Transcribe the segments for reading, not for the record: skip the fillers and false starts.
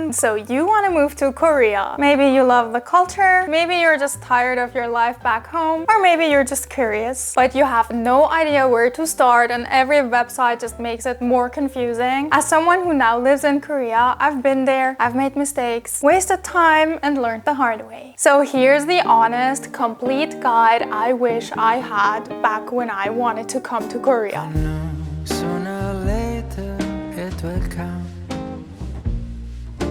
everyone! So you want to move to Korea. Maybe you love the culture, maybe you're just tired of your life back home, or maybe you're just curious, but you have no idea where to start and every website just makes it more confusing. As someone who now lives in Korea, I've been there, I've made mistakes, wasted time, and learned the hard way. So here's the honest, complete guide I wish I had back when I wanted to come to Korea.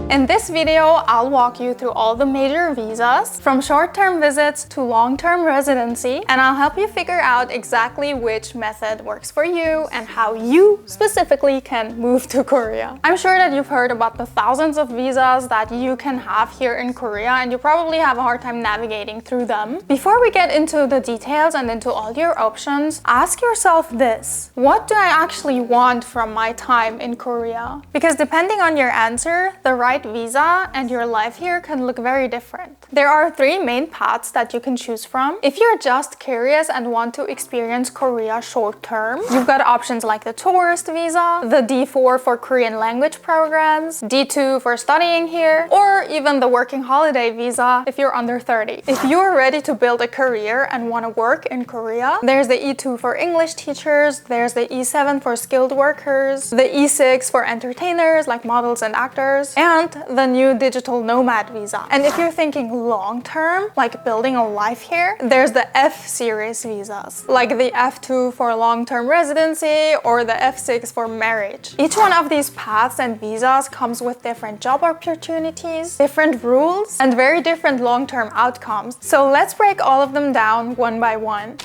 In this video, I'll walk you through all the major visas, from short-term visits to long-term residency, and I'll help you figure out exactly which method works for you and how you specifically can move to Korea. I'm sure that you've heard about the thousands of visas that you can have here in Korea, and you probably have a hard time navigating through them. Before we get into the details and into all your options, ask yourself this: what do I actually want from my time in Korea? Because depending on your answer, the right visa and your life here can look very different. There are three main paths that you can choose from. If you're just curious and want to experience Korea short term, you've got options like the tourist visa, the D4 for Korean language programs, D2 for studying here, or even the working holiday visa if you're under 30. If you're ready to build a career and want to work in Korea, there's the E2 for English teachers, there's the E7 for skilled workers, the E6 for entertainers like models and actors, and the new digital Nomad visa. And if you're thinking long term, like building a life here, there's the F series visas, like the F2 for long-term residency or the F6 for marriage. Each one of these paths and visas comes with different job opportunities, different rules, and very different long-term outcomes. So let's break all of them down one by one.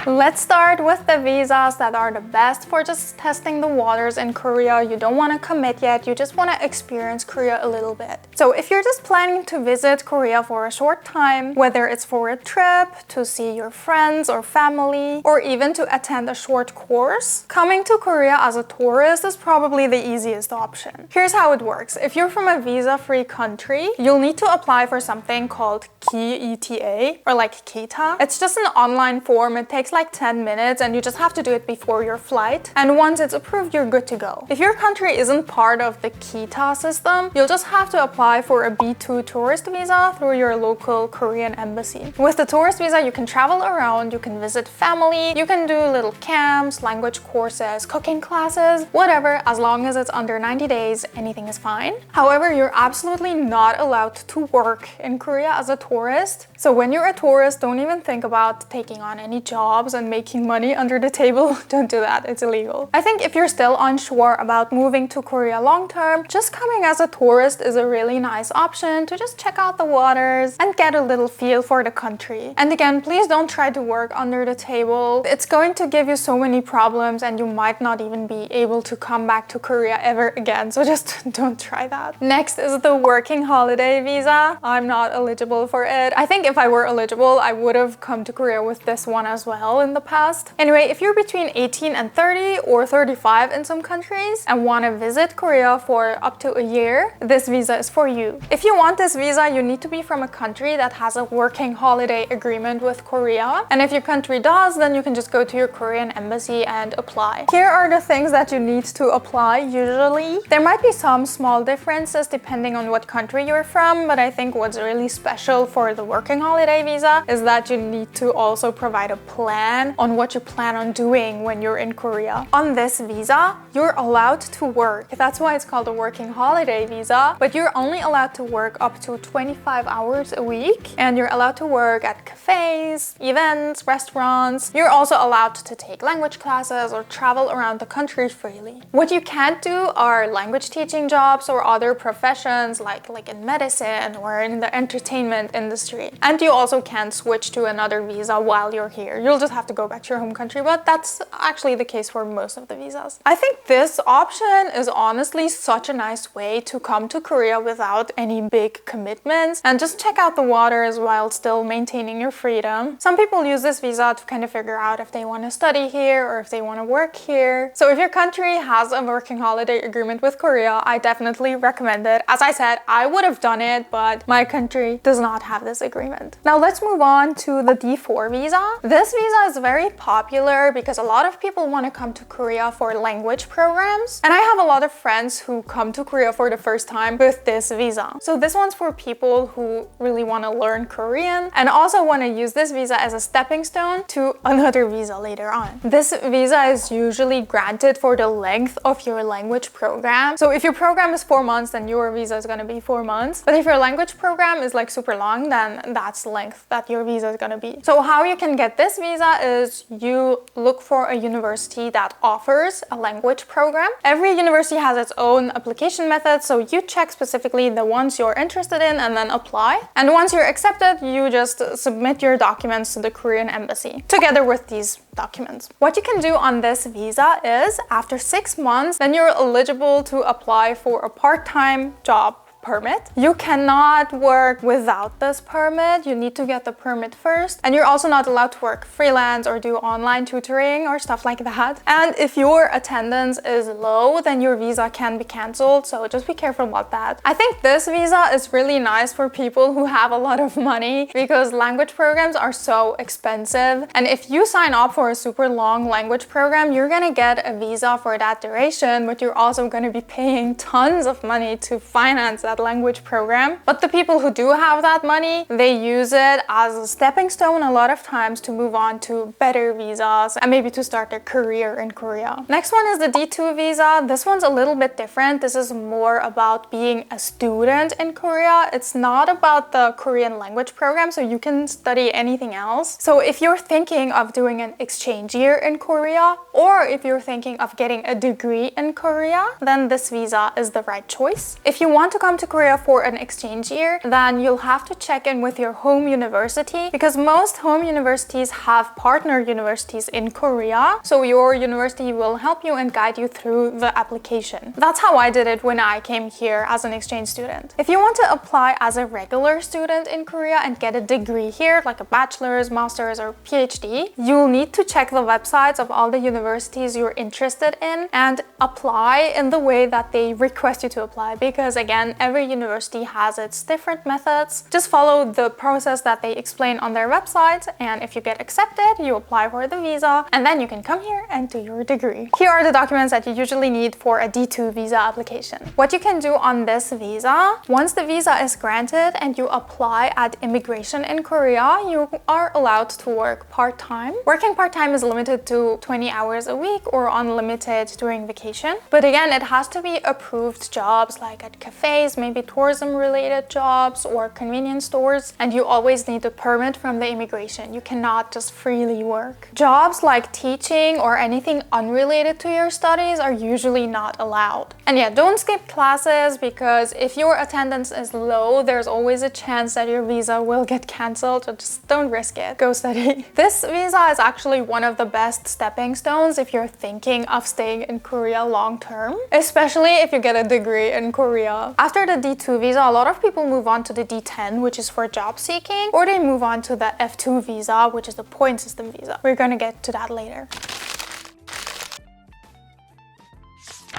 Let's start with the visas that are the best for just testing the waters in Korea. You don't want to commit yet, you just want to experience Korea a little bit. So if you're just planning to visit Korea for a short time, whether it's for a trip, to see your friends or family, or even to attend a short course, coming to Korea as a tourist is probably the easiest option. Here's how it works. If you're from a visa-free country, you'll need to apply for something called K-ETA, or like K-ETA. It's just an online form. It takes like 10 minutes and you just have to do it before your flight. And once it's approved, you're good to go. If your country isn't part of the K-ETA system, you'll just have to apply for a B2 tourist visa through your local Korean embassy. With the tourist visa, you can travel around, you can visit family, you can do little camps, language courses, cooking classes, whatever. As long as it's under 90 days, anything is fine. However, you're absolutely not allowed to work in Korea as a tourist. So when you're a tourist, don't even think about taking on any jobs and making money under the table. Don't do that, it's illegal. I think if you're still unsure about moving to Korea long term, just coming as a tourist is a really nice option to just check out the waters and get a little feel for the country. And again, please don't try to work under the table. It's going to give you so many problems and you might not even be able to come back to Korea ever again, so just don't try that. Next is the working holiday visa. I'm not eligible for it. I think if I were eligible, I would have come to Korea with this one as well in the past. Anyway, if you're between 18 and 30 or 35 in some countries and want to visit Korea for up to a year, this visa is for you. If you want this visa, you need to be from a country that has a working holiday agreement with Korea. And if your country does, then you can just go to your Korean embassy and apply. Here are the things that you need to apply usually. There might be some small differences depending on what country you're from, but I think what's really special for the working holiday visa is that you need to also provide a plan on what you plan on doing when you're in Korea. On this visa, you're allowed to work. That's why it's called a working holiday visa, but you're only allowed to work up to 25 hours a week, and you're allowed to work at cafes, events, restaurants. You're also allowed to take language classes or travel around the country freely. What you can't do are language teaching jobs or other professions like in medicine or in the entertainment industry. And you also can't switch to another visa while you're here. You'll just have to go back to your home country, but that's actually the case for most of the visas. I think this option is honestly such a nice way to come to Korea without any big commitments and just check out the waters while still maintaining your freedom. Some people use this visa to kind of figure out if they want to study here or if they want to work here. So if your country has a working holiday agreement with Korea, I definitely recommend it. As I said, I would have done it, but my country does not have this agreement. Now let's move on to the D4 visa. This visa is very popular because a lot of people want to come to Korea for language programs. And I have a lot of friends who come to Korea for the first time with this visa. So this one's for people who really want to learn Korean and also want to use this visa as a stepping stone to another visa later on. This visa is usually granted for the length of your language program. So if your program is 4 months, then your visa is going to be 4 months. But if your language program is like super long, then that's the length that your visa is going to be. So how you can get this visa is you look for a university that offers a language program. Every university has its own application method, so you check specifically the ones you're interested in and then apply. And once you're accepted, you just submit your documents to the Korean embassy together with these documents. What you can do on this visa is after 6 months, then you're eligible to apply for a part-time job permit. You cannot work without this permit. You need to get the permit first. And you're also not allowed to work freelance or do online tutoring or stuff like that. And if your attendance is low, then your visa can be cancelled. So just be careful about that. I think this visa is really nice for people who have a lot of money because language programs are so expensive. And if you sign up for a super long language program, you're gonna get a visa for that duration, but you're also gonna be paying tons of money to finance that language program. But the people who do have that money, they use it as a stepping stone a lot of times to move on to better visas and maybe to start their career in Korea. Next one is the D2 visa. This one's a little bit different. This is more about being a student in Korea. It's not about the Korean language program, so you can study anything else. So if you're thinking of doing an exchange year in Korea, or if you're thinking of getting a degree in Korea, then this visa is the right choice. If you want to come to Korea for an exchange year, then you'll have to check in with your home university because most home universities have partner universities in Korea. So your university will help you and guide you through the application. That's how I did it when I came here as an exchange student. If you want to apply as a regular student in Korea and get a degree here, like a bachelor's, master's, or PhD, you'll need to check the websites of all the universities you're interested in and apply in the way that they request you to apply because again, every university has its different methods. Just follow the process that they explain on their website, and if you get accepted, you apply for the visa, and then you can come here and do your degree. Here are the documents that you usually need for a D2 visa application. What you can do on this visa, once the visa is granted and you apply at immigration in Korea, you are allowed to work part-time. Working part-time is limited to 20 hours a week or unlimited during vacation. But again, it has to be approved jobs like at cafes, maybe tourism related jobs or convenience stores, and you always need a permit from the immigration. You cannot just freely work. Jobs like teaching or anything unrelated to your studies are usually not allowed. And yeah, don't skip classes because if your attendance is low, there's always a chance that your visa will get cancelled, so just don't risk it. Go study. This visa is actually one of the best stepping stones if you're thinking of staying in Korea long term, especially if you get a degree in Korea. After the D2 visa, a lot of people move on to the D10, which is for job seeking, or they move on to the F2 visa, which is the point system visa. We're gonna get to that later.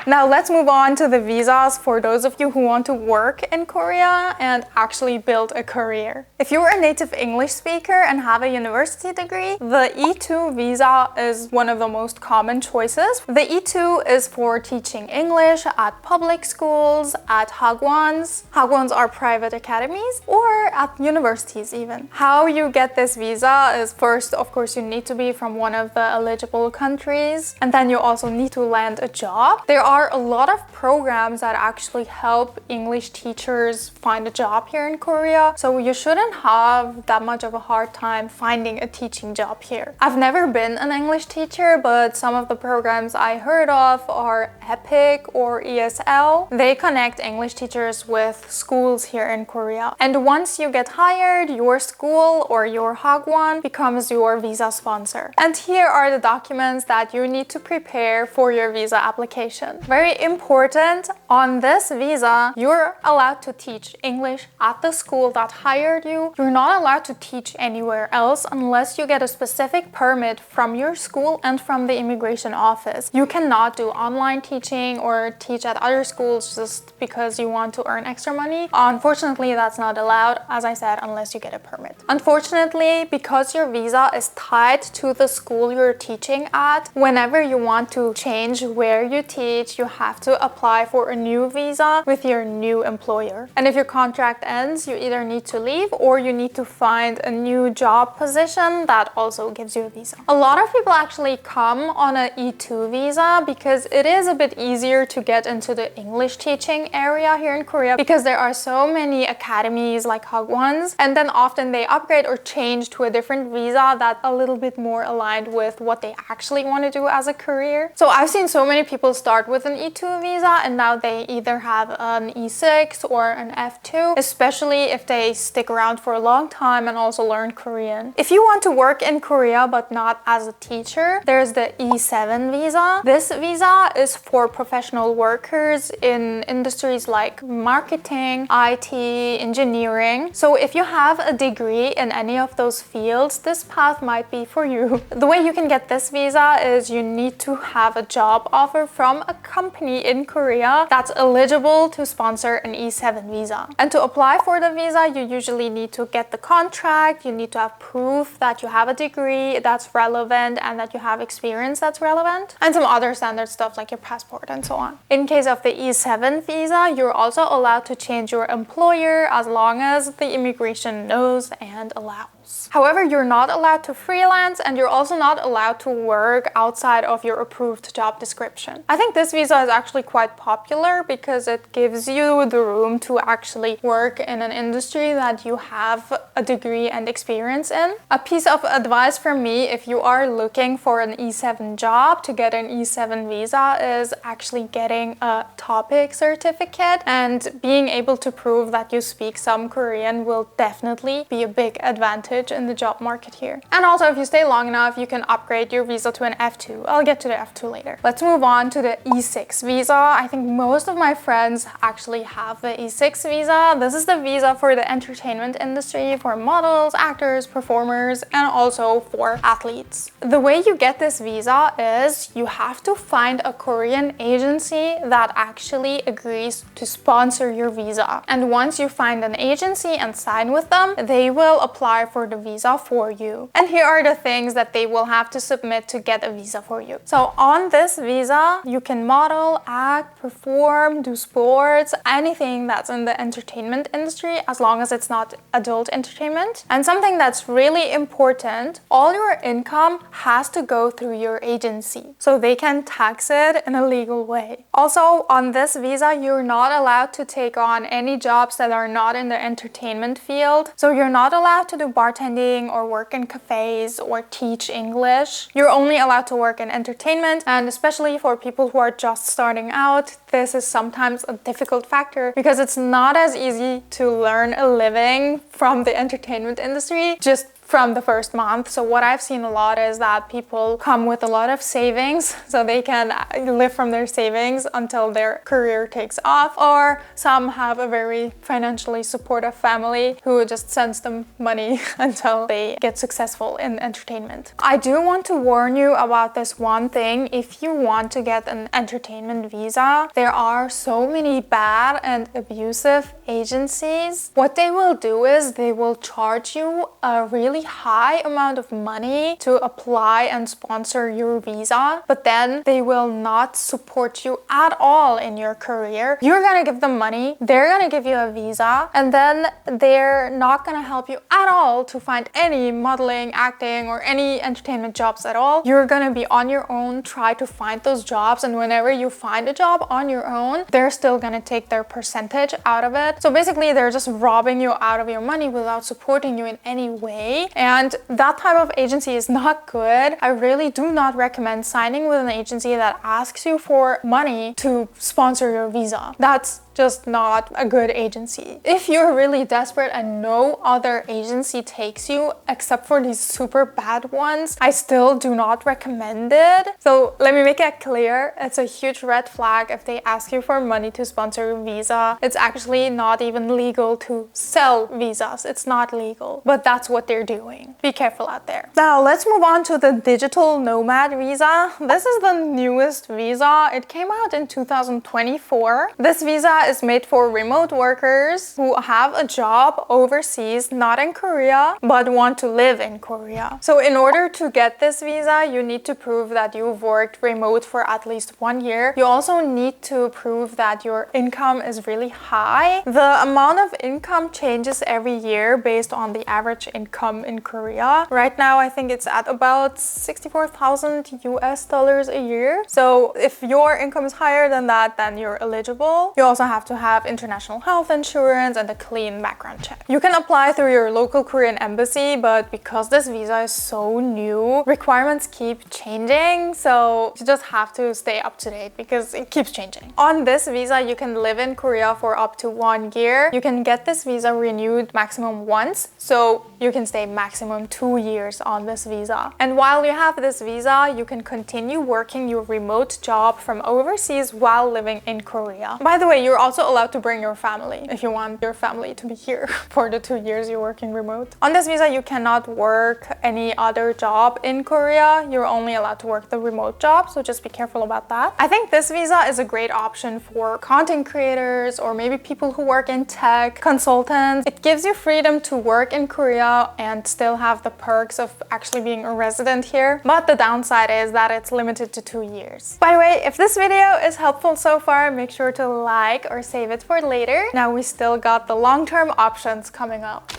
Now let's move on to the visas for those of you who want to work in Korea and actually build a career. If you're a native English speaker and have a university degree, the E2 visa is one of the most common choices. The E2 is for teaching English at public schools, at hagwons. Hagwons are private academies, or at universities even. How you get this visa is first, of course, you need to be from one of the eligible countries, and then you also need to land a job. There are a lot of programs that actually help English teachers find a job here in Korea, so you shouldn't have that much of a hard time finding a teaching job here. I've never been an English teacher, but some of the programs I heard of are EPIC or ESL. They connect English teachers with schools here in Korea. And once you get hired, your school or your hagwon becomes your visa sponsor. And here are the documents that you need to prepare for your visa application. Very important, on this visa, you're allowed to teach English at the school that hired you. You're not allowed to teach anywhere else unless you get a specific permit from your school and from the immigration office. You cannot do online teaching or teach at other schools just because you want to earn extra money. Unfortunately, that's not allowed, as I said, unless you get a permit. Unfortunately, because your visa is tied to the school you're teaching at, whenever you want to change where you teach, you have to apply for a new visa with your new employer. And if your contract ends, you either need to leave or you need to find a new job position that also gives you a visa. A lot of people actually come on an E2 visa because it is a bit easier to get into the English teaching area here in Korea because there are so many academies like Hagwons, and then often they upgrade or change to a different visa that's a little bit more aligned with what they actually want to do as a career. So I've seen so many people start with an E2 visa and now they either have an E6 or an F2, especially if they stick around for a long time and also learn Korean. If you want to work in Korea but not as a teacher, there's the E7 visa. This visa is for professional workers in industries like marketing, IT, engineering. So if you have a degree in any of those fields, this path might be for you. The way you can get this visa is you need to have a job offer from a company in Korea that's eligible to sponsor an E7 visa. And to apply for the visa, you usually need to get the contract, you need to have proof that you have a degree that's relevant and that you have experience that's relevant, and some other standard stuff like your passport and so on. In case of the E7 visa, you're also allowed to change your employer as long as the immigration knows and allows. However, you're not allowed to freelance and you're also not allowed to work outside of your approved job description. I think this visa is actually quite popular because it gives you the room to actually work in an industry that you have a degree and experience in. A piece of advice from me, if you are looking for an E7 job, to get an E7 visa is actually getting a topic certificate, and being able to prove that you speak some Korean will definitely be a big advantage in the job market here. And also, if you stay long enough, you can upgrade your visa to an F2. I'll get to the F2 later. Let's move on to the E6 visa. I think most of my friends actually have the E6 visa. This is the visa for the entertainment industry, for models, actors, performers, and also for athletes. The way you get this visa is you have to find a Korean agency that actually agrees to sponsor your visa. And once you find an agency and sign with them, they will apply for the visa for you. And here are the things that they will have to submit to get a visa for you. So on this visa, you can model, act, perform, do sports, anything that's in the entertainment industry, as long as it's not adult entertainment. And something that's really important, all your income has to go through your agency, so they can tax it in a legal way. Also, on this visa, you're not allowed to take on any jobs that are not in the entertainment field. So you're not allowed to do bartending or work in cafes or teach English. You're only allowed to work in entertainment, and especially for people who are just starting out, this is sometimes a difficult factor because it's not as easy to learn a living from the entertainment industry just from the first month. So what I've seen a lot is that people come with a lot of savings so they can live from their savings until their career takes off, or some have a very financially supportive family who just sends them money until they get successful in entertainment. I do want to warn you about this one thing. If you want to get an entertainment visa, there are so many bad and abusive agencies. What they will do is they will charge you a really high amount of money to apply and sponsor your visa, but then they will not support you at all in your career. You're gonna give them money, they're gonna give you a visa, and then they're not gonna help you at all to find any modeling, acting, or any entertainment jobs at all. You're gonna be on your own, try to find those jobs, and whenever you find a job on your own, they're still gonna take their percentage out of it. So basically, they're just robbing you out of your money without supporting you in any way. And that type of agency is not good. I really do not recommend signing with an agency that asks you for money to sponsor your visa. That's just not a good agency. If you're really desperate and no other agency takes you except for these super bad ones, I still do not recommend it. So let me make it clear, it's a huge red flag if they ask you for money to sponsor your visa. It's actually not even legal to sell visas. It's not legal, but that's what they're doing. Be careful out there. Now let's move on to the digital nomad visa. This is the newest visa. It came out in 2024. This visa is made for remote workers who have a job overseas, not in Korea, but want to live in Korea. So in order to get this visa, you need to prove that you've worked remote for at least 1 year. You also need to prove that your income is really high. The amount of income changes every year based on the average income in Korea. Right now, I think it's at about 64,000 US dollars a year. So if your income is higher than that, then you're eligible. You also have to have international health insurance and a clean background check. You can apply through your local Korean embassy, but because this visa is so new, requirements keep changing. So you just have to stay up to date because it keeps changing. On this visa, you can live in Korea for up to 1 year. You can get this visa renewed maximum once. So you can stay maximum 2 years on this visa. And while you have this visa, you can continue working your remote job from overseas while living in Korea. By the way, you're also allowed to bring your family if you want your family to be here for the 2 years you're working remote. On this visa, you cannot work any other job in Korea. You're only allowed to work the remote job, so just be careful about that. I think this visa is a great option for content creators or maybe people who work in tech, consultants. It gives you freedom to work in Korea and still have the perks of actually being a resident here. But the downside is that it's limited to 2 years. By the way, if this video is helpful so far, make sure to like or save it for later. Now we still got the long-term options coming up.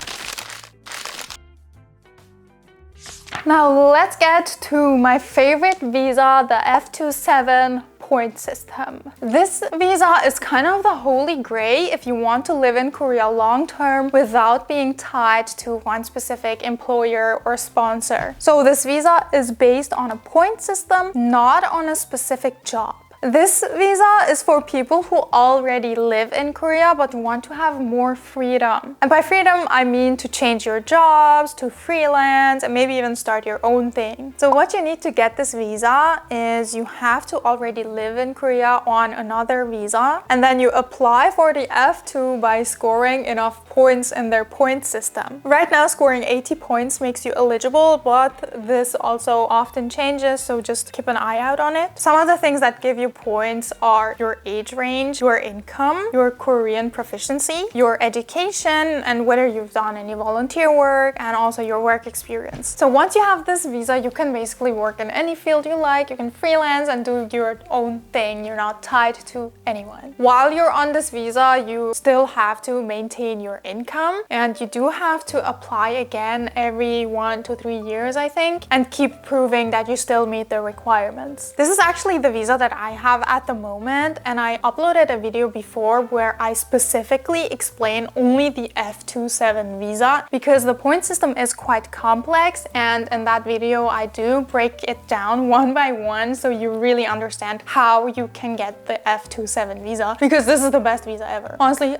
Now let's get to my favorite visa, the F27 point system. This visa is kind of the holy grail if you want to live in Korea long term without being tied to one specific employer or sponsor. So this visa is based on a point system, not on a specific job. This visa is for people who already live in Korea but want to have more freedom. And by freedom, I mean to change your jobs, to freelance, and maybe even start your own thing. So what you need to get this visa is you have to already live in Korea on another visa, and then you apply for the F2 by scoring enough points in their point system. Right now, scoring 80 points makes you eligible, but this also often changes, so just keep an eye out on it. Some of the things that give you points are your age range, your income, your Korean proficiency, your education, and whether you've done any volunteer work, and also your work experience. So once you have this visa, you can basically work in any field you like. You can freelance and do your own thing. You're not tied to anyone. While you're on this visa, you still have to maintain your income, and you do have to apply again every 1 to 3 years, I think, and keep proving that you still meet the requirements. This is actually the visa that I have at the moment, and I uploaded a video before where I specifically explain only the F27 visa because the point system is quite complex, and in that video I do break it down one by one so you really understand how you can get the F27 visa, because this is the best visa ever. Honestly,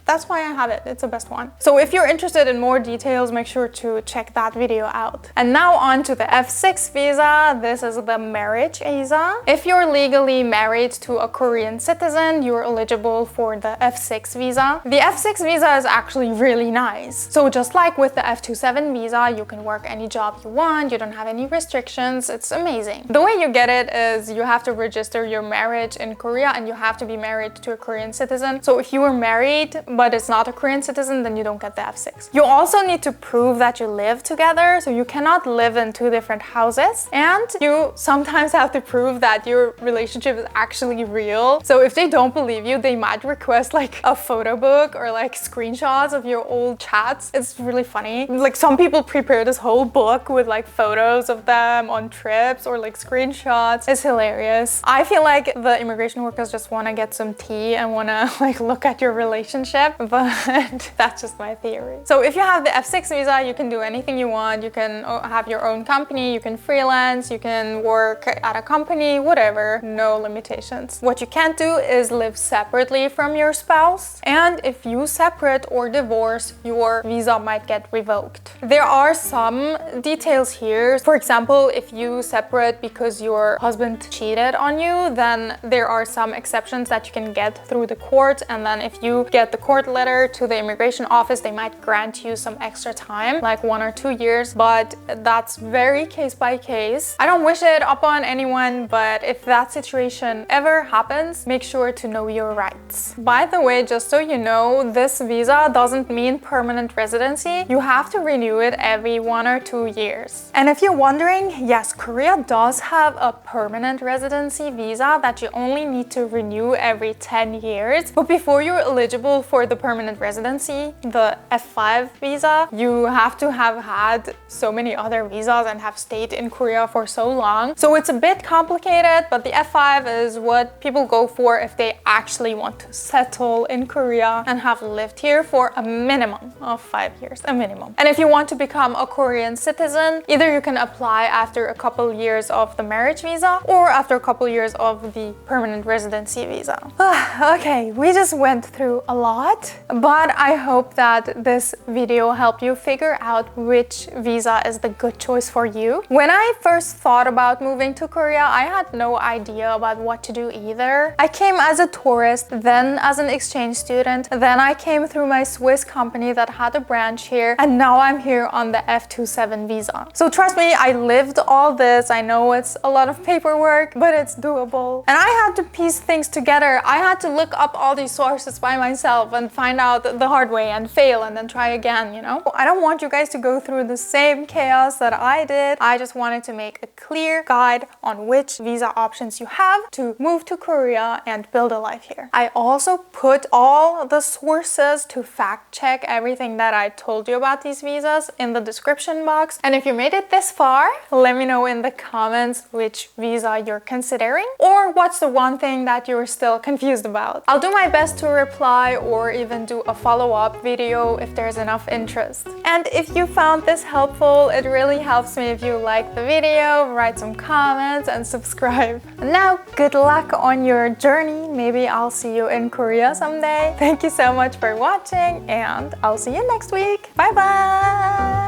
that's why I have it. It's the best one. So if you're interested in more details, make sure to check that video out. And now on to the F6 visa. This is the marriage visa. If you're legally married to a Korean citizen, you're eligible for the F6 visa. The F6 visa is actually really nice. So just like with the F27 visa, you can work any job you want. You don't have any restrictions. It's amazing. The way you get it is you have to register your marriage in Korea, and you have to be married to a Korean citizen. So if you were married but it's not a Korean citizen, then you don't get the F6. You also need to prove that you live together, so you cannot live in 2 different houses, and you sometimes have to prove that your relationship is actually real. So if they don't believe you, they might request like a photo book or like screenshots of your old chats. It's really funny. Like some people prepare this whole book with like photos of them on trips or like screenshots. It's hilarious. I feel like the immigration workers just want to get some tea and want to like look at your relationship. citizenship, but that's just my theory. So if you have the F6 visa, you can do anything you want. You can have your own company, you can freelance, you can work at a company, whatever, no limitations. What you can't do is live separately from your spouse. And if you separate or divorce, your visa might get revoked. There are some details here. For example, if you separate because your husband cheated on you, then there are some exceptions that you can get through the court. And then if you get the court letter to the immigration office, they might grant you some extra time, like 1 or 2 years, but that's very case by case. I don't wish it upon anyone, but if that situation ever happens, make sure to know your rights. By the way, just so you know, this visa doesn't mean permanent residency. You have to renew it every 1 or 2 years. And if you're wondering, yes, Korea does have a permanent residency visa that you only need to renew every 10 years. But before you're eligible for the permanent residency, the F5 visa, you have to have had so many other visas and have stayed in Korea for so long. So it's a bit complicated, but the F5 is what people go for if they actually want to settle in Korea and have lived here for a minimum of 5 years, a minimum. And if you want to become a Korean citizen, either you can apply after a couple years of the marriage visa or after a couple years of the permanent residency visa. Okay, we just went through a lot, but I hope that this video helped you figure out which visa is the good choice for you. When I first thought about moving to Korea, I had no idea about what to do either. I came as a tourist, then as an exchange student, then I came through my Swiss company that had a branch here, and now I'm here on the F27 visa. So trust me, I lived all this. I know it's a lot of paperwork, but it's doable. And I had to piece things together. I had to look up all these sources by myself and find out the hard way and fail and then try again, you know? I don't want you guys to go through the same chaos that I did. I just wanted to make a clear guide on which visa options you have to move to Korea and build a life here. I also put all the sources to fact check everything that I told you about these visas in the description box. And if you made it this far, let me know in the comments which visa you're considering or what's the one thing that you're still confused about. I'll do my best to reply or even do a follow-up video if there's enough interest. And if you found this helpful, it really helps me if you like the video, write some comments and subscribe. Now, good luck on your journey. Maybe I'll see you in Korea someday. Thank you so much for watching and I'll see you next week. Bye bye!